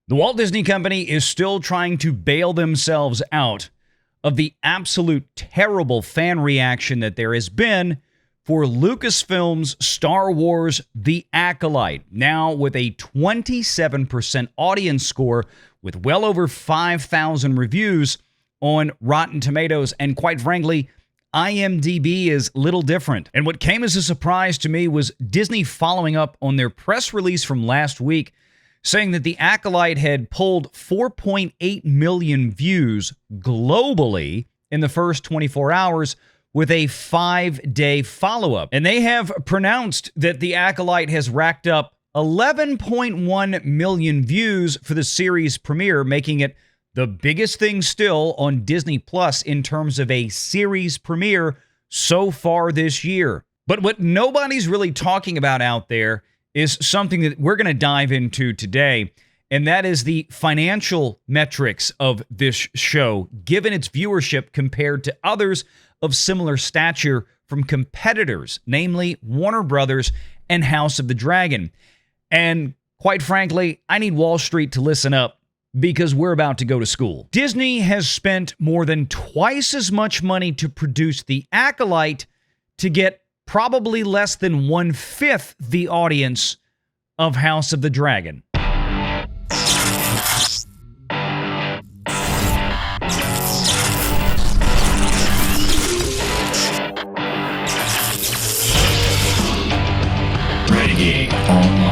The Walt Disney Company is still trying to bail themselves out of the absolute terrible fan reaction that there has been for Lucasfilm's Star Wars The Acolyte, now with a 27% audience score with well over 5,000 reviews on Rotten Tomatoes, and quite frankly, IMDb is little different. And what came as a surprise to me was Disney following up on their press release from last week, saying that The Acolyte had pulled 4.8 million views globally in the first 24 hours with a 5-day follow-up. And they have pronounced that The Acolyte has racked up 11.1 million views for the series premiere, making it the biggest thing still on Disney Plus in terms of a series premiere so far this year. But what nobody's really talking about out there is something that we're going to dive into today, and that is the financial metrics of this show, given its viewership compared to others of similar stature from competitors, namely Warner Brothers and House of the Dragon. And quite frankly, I need Wall Street to listen up, because we're about to go to school. Disney has spent more than twice as much money to produce The Acolyte to get probably less than 1/5 the audience of House of the Dragon. Renegade Online.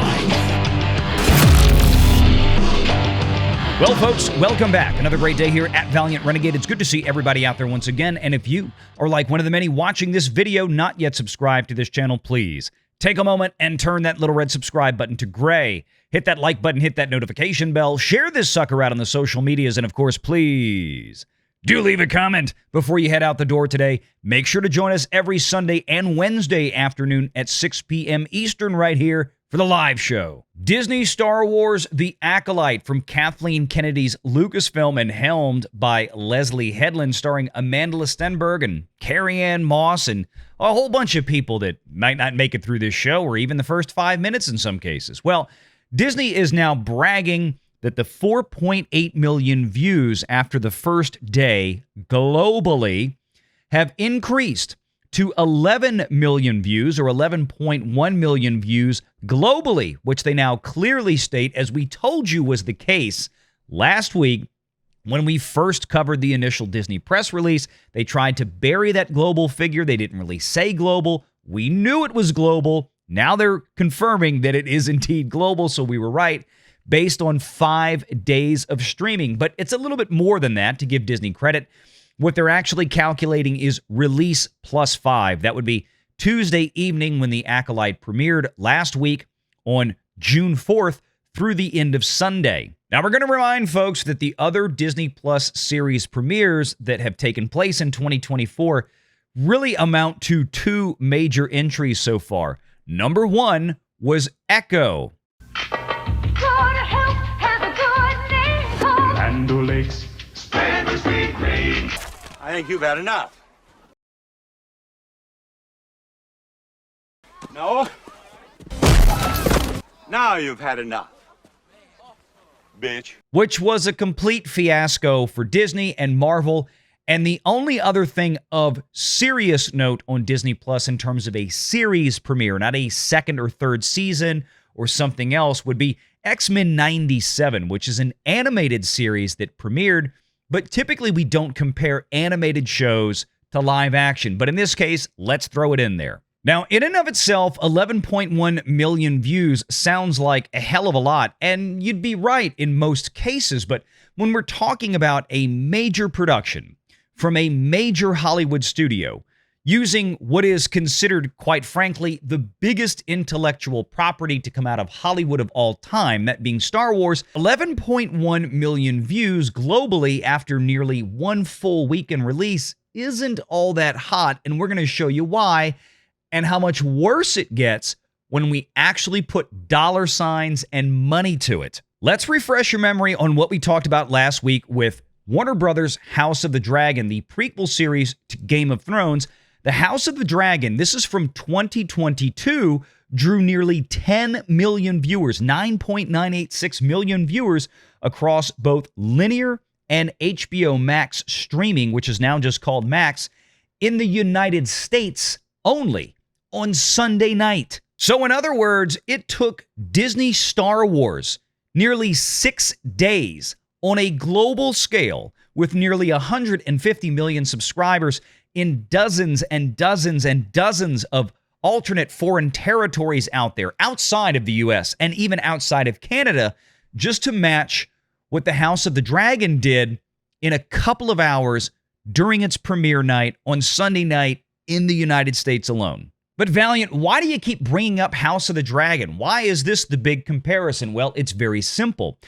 Well, folks, welcome back. Another great day here at Valiant Renegade. It's good to see everybody out there once again. And if you are like one of the many watching this video, not yet subscribed to this channel, please take a moment and turn that little red subscribe button to gray. Hit that like button, hit that notification bell, share this sucker out on the social medias, and of course, please do leave a comment before you head out the door today. Make sure to join us every Sunday and Wednesday afternoon at 6 p.m. Eastern right here for the live show. Disney Star Wars The Acolyte from Kathleen Kennedy's Lucasfilm and helmed by Leslye Headland, starring Amanda Stenberg and Carrie-Anne Moss and a whole bunch of people that might not make it through this show or even the first 5 minutes in some cases. Well, Disney is now bragging that the 4.8 million views after the first day globally have increased to 11 million views, or 11.1 million views globally, which they now clearly state, as we told you was the case last week when we first covered the initial Disney press release. They tried to bury that global figure. They didn't really say global. We knew it was global. Now they're confirming that it is indeed global, so we were right, based on 5 days of streaming. But it's a little bit more than that, to give Disney credit. What they're actually calculating is release plus 5. That would be Tuesday evening when The Acolyte premiered last week on June 4th through the end of Sunday. Now, we're going to remind folks that the other Disney Plus series premieres that have taken place in 2024 really amount to 2 major entries so far. Number 1 was Echo. Land O'Lakes, spread the sweet rain. I think you've had enough. No? Now you've had enough, bitch. Which was a complete fiasco for Disney and Marvel. And the only other thing of serious note on Disney Plus in terms of a series premiere, not a second or third season or something else, would be X-Men 97, which is an animated series that premiered. But typically we don't compare animated shows to live action. But in this case, let's throw it in there. Now, in and of itself, 11.1 million views sounds like a hell of a lot, and you'd be right in most cases. But when we're talking about a major production from a major Hollywood studio, using what is considered, quite frankly, the biggest intellectual property to come out of Hollywood of all time, that being Star Wars, 11.1 million views globally after nearly 1 full weekend release isn't all that hot, and we're going to show you why and how much worse it gets when we actually put dollar signs and money to it. Let's refresh your memory on what we talked about last week with Warner Brothers' House of the Dragon, the prequel series to Game of Thrones. The House of the Dragon, this is from 2022, drew nearly 10 million viewers, 9.986 million viewers across both linear and HBO Max streaming, which is now just called Max, in the United States only on Sunday night. So in other words, it took Disney Star Wars nearly 6 days on a global scale with nearly 150 million subscribers in dozens and dozens and dozens of alternate foreign territories out there, outside of the US and even outside of Canada, just to match what the House of the Dragon did in a couple of hours during its premiere night on Sunday night in the United States alone. But Valiant, why do you keep bringing up House of the Dragon? Why is this the big comparison? Well, it's very simple.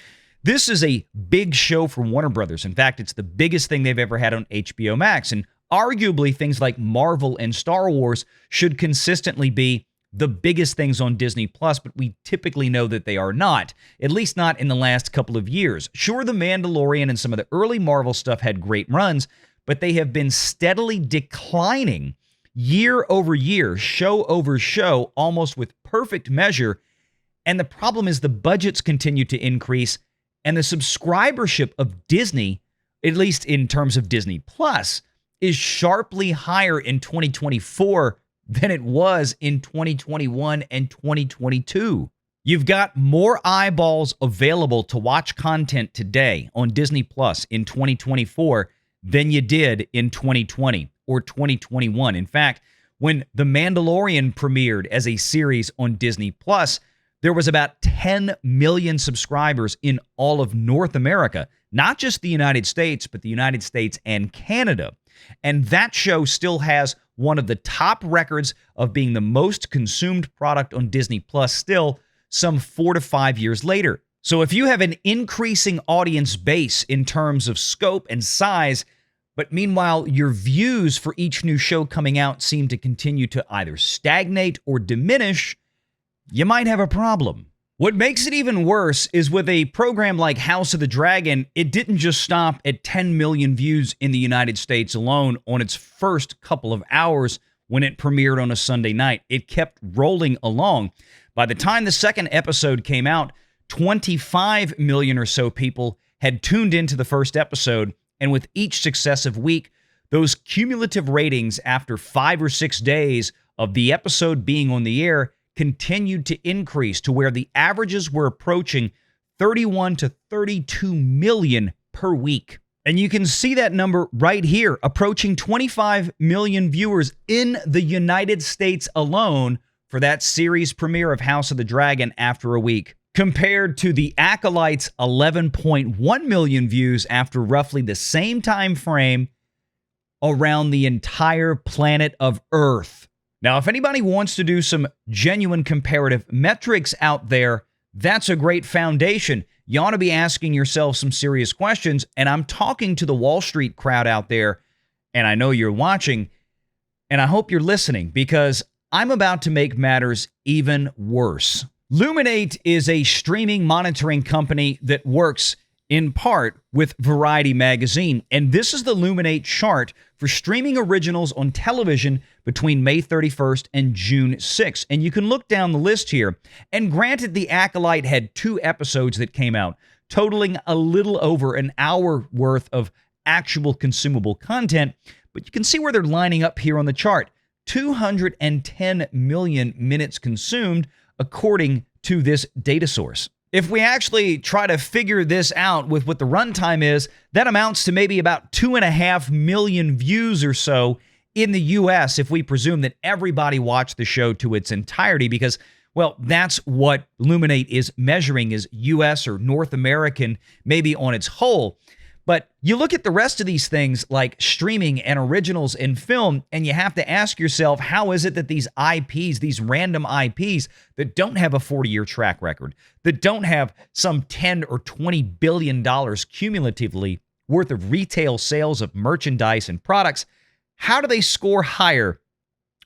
This is a big show for Warner Brothers. In fact, it's the biggest thing they've ever had on HBO Max. And arguably, things like Marvel and Star Wars should consistently be the biggest things on Disney+, but we typically know that they are not, at least not in the last couple of years. Sure, The Mandalorian and some of the early Marvel stuff had great runs, but they have been steadily declining year over year, show over show, almost with perfect measure. And the problem is the budgets continue to increase, and the subscribership of Disney, at least in terms of Disney+, is sharply higher in 2024 than it was in 2021 and 2022. You've got more eyeballs available to watch content today on Disney Plus in 2024 than you did in 2020 or 2021. In fact, when The Mandalorian premiered as a series on Disney Plus, there was about 10 million subscribers in all of North America, not just the United States, but the United States and Canada. And that show still has one of the top records of being the most consumed product on Disney Plus still some 4 to 5 years later. So if you have an increasing audience base in terms of scope and size, but meanwhile your views for each new show coming out seem to continue to either stagnate or diminish, you might have a problem. What makes it even worse is with a program like House of the Dragon, it didn't just stop at 10 million views in the United States alone on its first couple of hours when it premiered on a Sunday night. It kept rolling along. By the time the second episode came out, 25 million or so people had tuned into the first episode, and with each successive week, those cumulative ratings after 5 or 6 days of the episode being on the air continued to increase to where the averages were approaching 31 to 32 million per week. And you can see that number right here, approaching 25 million viewers in the United States alone for that series premiere of House of the Dragon after a week, compared to the Acolyte's 11.1 million views after roughly the same time frame around the entire planet of Earth. Now, if anybody wants to do some genuine comparative metrics out there, that's a great foundation. You ought to be asking yourself some serious questions, and I'm talking to the Wall Street crowd out there, and I know you're watching, and I hope you're listening, because I'm about to make matters even worse. Luminate is a streaming monitoring company that works in part with Variety magazine, and this is the Luminate chart for streaming originals on television between May 31st and June 6th. And you can look down the list here. And granted, The Acolyte had 2 episodes that came out, totaling a little over an hour worth of actual consumable content, but you can see where they're lining up here on the chart. 210 million minutes consumed, according to this data source. If we actually try to figure this out with what the runtime is, that amounts to maybe about 2.5 million views or so in the U.S. if we presume that everybody watched the show to its entirety, because, well, that's what Luminate is measuring, is U.S. or North American, maybe on its whole. But you look at the rest of these things like streaming and originals and film, and you have to ask yourself, how is it that these IPs, these random IPs that don't have a 40-year track record, that don't have some $10 or $20 billion cumulatively worth of retail sales of merchandise and products, how do they score higher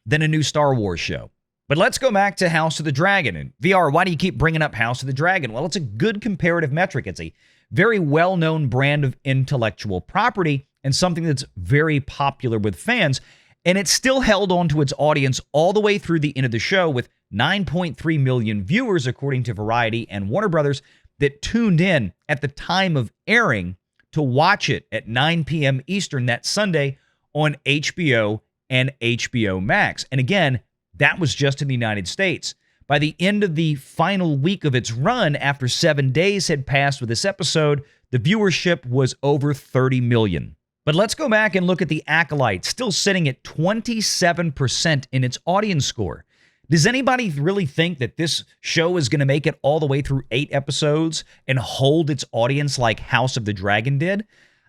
than a new Star Wars show? But let's go back to House of the Dragon. And VR, why do you keep bringing up House of the Dragon? Well, it's a good comparative metric. It's a very well-known brand of intellectual property and something that's very popular with fans. And it still held on to its audience all the way through the end of the show with 9.3 million viewers, according to Variety and Warner Brothers, that tuned in at the time of airing to watch it at 9 p.m. Eastern that Sunday on HBO and HBO Max. And again, that was just in the United States. By the end of the final week of its run, after 7 days had passed with this episode, the viewership was over 30 million. But let's go back and look at the Acolyte, still sitting at 27% in its audience score. Does anybody really think that this show is going to make it all the way through 8 episodes and hold its audience like House of the Dragon did?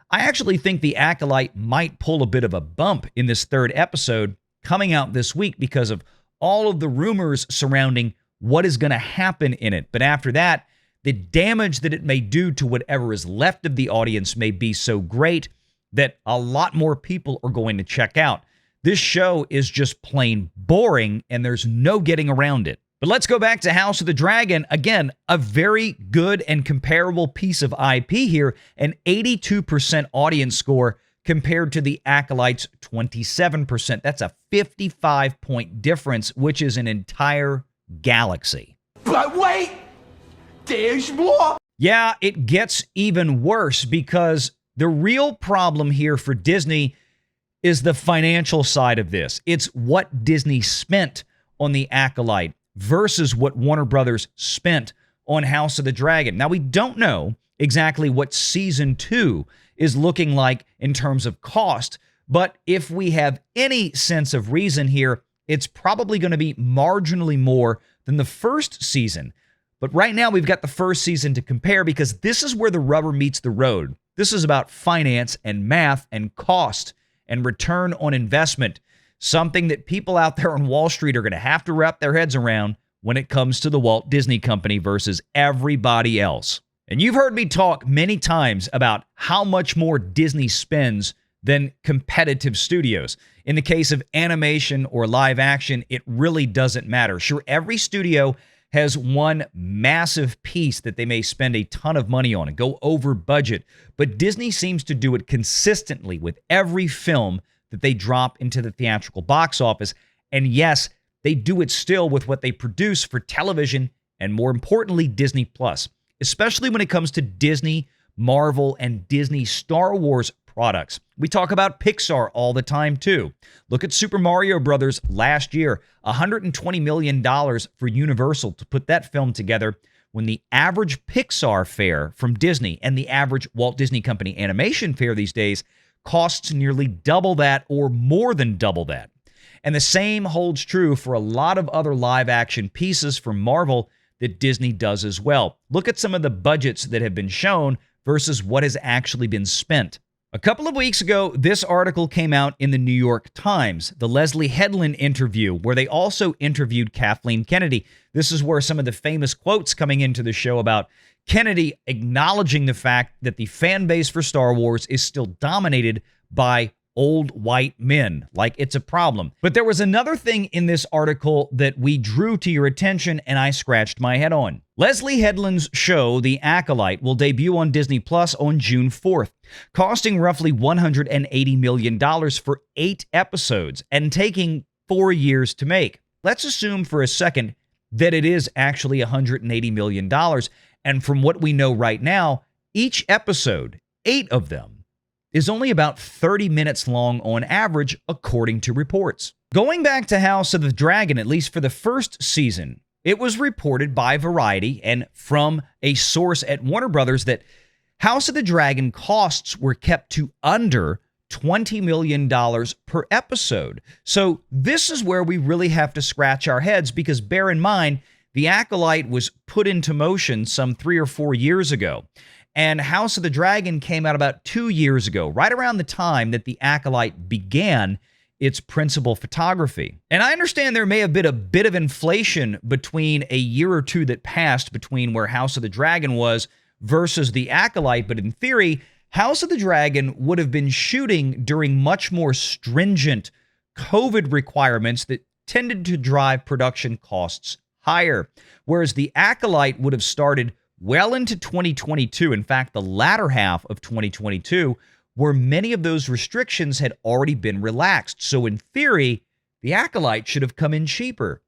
I actually think the Acolyte might pull a bit of a bump in this 3rd episode coming out this week because of all of the rumors surrounding what is going to happen in it. But after that, the damage that it may do to whatever is left of the audience may be so great that a lot more people are going to check out. This show is just plain boring, and there's no getting around it. But let's go back to House of the Dragon. Again, a very good and comparable piece of IP here, an 82% audience score compared to the Acolyte's 27%. That's a 55-point difference, which is an entire galaxy. But wait, there's more. Yeah, it gets even worse because the real problem here for Disney is the financial side of this. It's what Disney spent on the Acolyte versus what Warner Brothers spent on House of the Dragon. Now, we don't know exactly what season 2 is looking like in terms of cost, but if we have any sense of reason here, it's probably going to be marginally more than the first season. But right now, we've got the first season to compare because this is where the rubber meets the road. This is about finance and math and cost and return on investment, something that people out there on Wall Street are going to have to wrap their heads around when it comes to the Walt Disney Company versus everybody else. And you've heard me talk many times about how much more Disney spends than competitive studios. In the case of animation or live action, it really doesn't matter. Sure, every studio has one massive piece that they may spend a ton of money on and go over budget, but Disney seems to do it consistently with every film that they drop into the theatrical box office. And yes, they do it still with what they produce for television and, more importantly, Disney Plus, especially when it comes to Disney, Marvel, and Disney Star Wars products. We talk about Pixar all the time too. Look at Super Mario Brothers last year, $120 million for Universal to put that film together, when the average Pixar fare from Disney and the average Walt Disney Company animation fare these days costs nearly double that or more than double that. And the same holds true for a lot of other live action pieces from Marvel that Disney does as well. Look at some of the budgets that have been shown versus what has actually been spent. A couple of weeks ago, this article came out in the New York Times, the Leslye Headland interview, where they also interviewed Kathleen Kennedy. This is where some of the famous quotes coming into the show about Kennedy acknowledging the fact that the fan base for Star Wars is still dominated by old white men, like it's a problem. But there was another thing in this article that we drew to your attention and I scratched my head on. Leslye Headland's show, The Acolyte, will debut on Disney Plus on June 4th, costing roughly $180 million for 8 episodes and taking 4 years to make. Let's assume for a second that it is actually $180 million. And from what we know right now, each episode, 8 of them, is only about 30 minutes long on average, according to reports. Going back to House of the Dragon, at least for the first season, it was reported by Variety and from a source at Warner Brothers that House of the Dragon costs were kept to under $20 million per episode. So this is where we really have to scratch our heads, because bear in mind, The Acolyte was put into motion some 3 or 4 years ago. And House of the Dragon came out about 2 years ago, right around the time that The Acolyte began its principal photography. And I understand there may have been a bit of inflation between a year or two that passed between where House of the Dragon was versus The Acolyte, but in theory, House of the Dragon would have been shooting during much more stringent COVID requirements that tended to drive production costs higher, whereas The Acolyte would have started well into 2022, in fact, the latter half of 2022, where many of those restrictions had already been relaxed. So in theory, The Acolyte should have come in cheaper.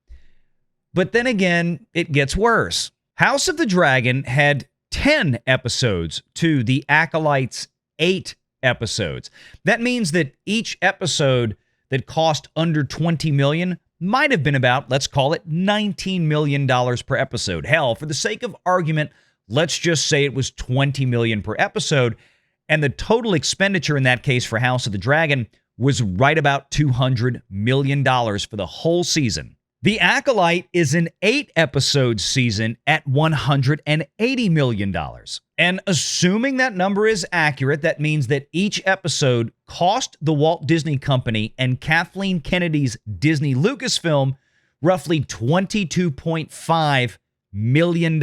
But then again, it gets worse. House of the Dragon had 10 episodes to the Acolyte's 8 episodes. That means that each episode that cost under $20 million might have been about, let's call it $19 million per episode. Hell, for the sake of argument, let's just say it was $20 million per episode, and the total expenditure in that case for House of the Dragon was right about $200 million for the whole season. The Acolyte is an 8-episode season at $180 million. And assuming that number is accurate, that means that each episode cost the Walt Disney Company and Kathleen Kennedy's Disney Lucasfilm roughly $22.5 million.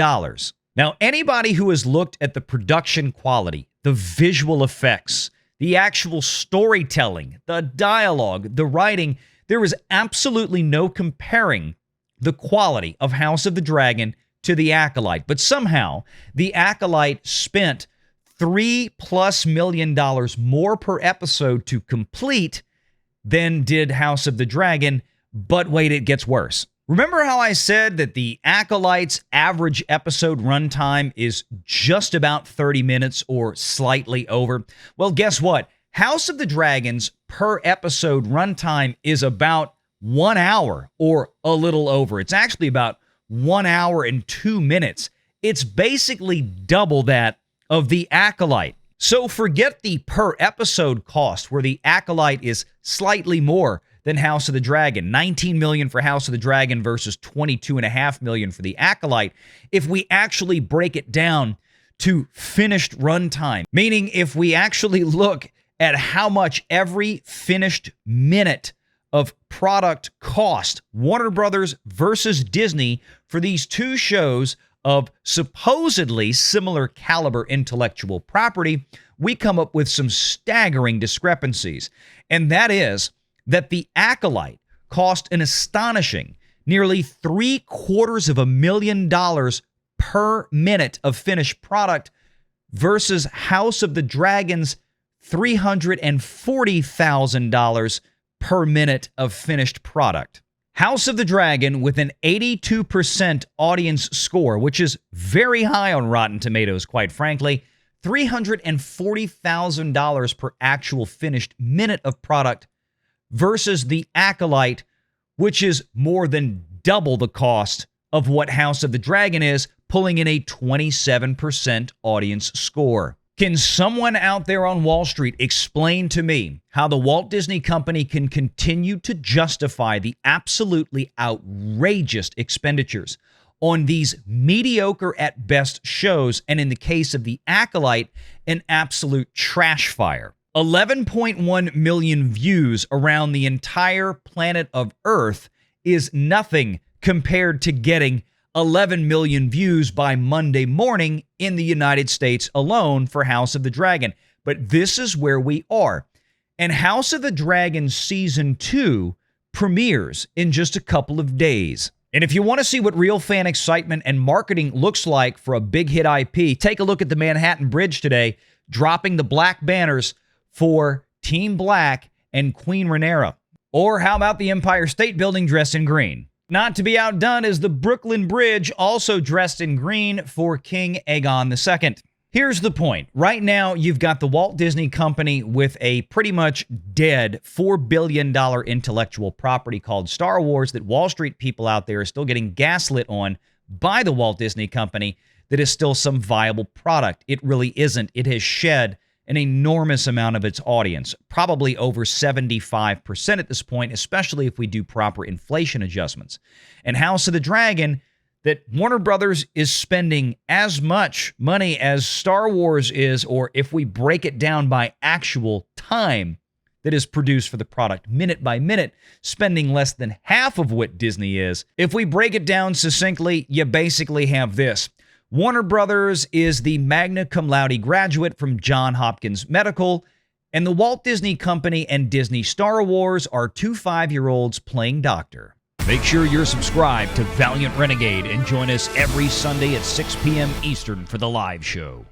Now, anybody who has looked at the production quality, the visual effects, the actual storytelling, the dialogue, the writing, there is absolutely no comparing the quality of House of the Dragon to the Acolyte. But somehow, the Acolyte spent $3+ million more per episode to complete than did House of the Dragon. But wait, it gets worse. Remember how I said that the Acolyte's average episode runtime is just about 30 minutes or slightly over? Well, guess what? House of the Dragon's per episode runtime is about 1 hour or a little over. It's actually about 1 hour and 2 minutes. It's basically double that of the Acolyte. So forget the per episode cost, where the Acolyte is slightly more than House of the Dragon. $19 million for House of the Dragon versus $22.5 million for the Acolyte. If we actually break it down to finished runtime, meaning if we actually look at how much every finished minute of product cost, Warner Brothers versus Disney, for these two shows of supposedly similar caliber intellectual property, we come up with some staggering discrepancies. And that is that the Acolyte cost an astonishing nearly $750,000 per minute of finished product versus House of the Dragon's $340,000 per minute of finished product. House of the Dragon, with an 82% audience score, which is very high on Rotten Tomatoes, quite frankly, $340,000 per actual finished minute of product versus the Acolyte, which is more than double the cost of what House of the Dragon is, pulling in a 27% audience score. Can someone out there on Wall Street explain to me how the Walt Disney Company can continue to justify the absolutely outrageous expenditures on these mediocre at best shows, and in the case of the Acolyte, an absolute trash fire? 11.1 million views around the entire planet of Earth is nothing compared to getting 11 million views by Monday morning in the United States alone for House of the Dragon. But this is where we are. And House of the Dragon Season 2 premieres in just a couple of days. And if you want to see what real fan excitement and marketing looks like for a big hit IP, take a look at the Manhattan Bridge today, dropping the black banners for Team Black and Queen Rhaenyra. Or how about the Empire State Building dressed in green? Not to be outdone is the Brooklyn Bridge, also dressed in green for King Aegon II. Here's the point. Right now, you've got the Walt Disney Company with a pretty much dead $4 billion intellectual property called Star Wars that Wall Street people out there are still getting gaslit on by the Walt Disney Company that is still some viable product. It really isn't. It has shed an enormous amount of its audience, probably over 75% at this point, especially if we do proper inflation adjustments. And House of the Dragon, that Warner Brothers is spending as much money as Star Wars is, or if we break it down by actual time that is produced for the product, minute by minute, spending less than half of what Disney is. If we break it down succinctly, you basically have this. Warner Brothers is the magna cum laude graduate from Johns Hopkins Medical, and the Walt Disney Company and Disney Star Wars are two 5-year-olds playing doctor. Make sure you're subscribed to Valiant Renegade and join us every Sunday at 6 p.m. Eastern for the live show.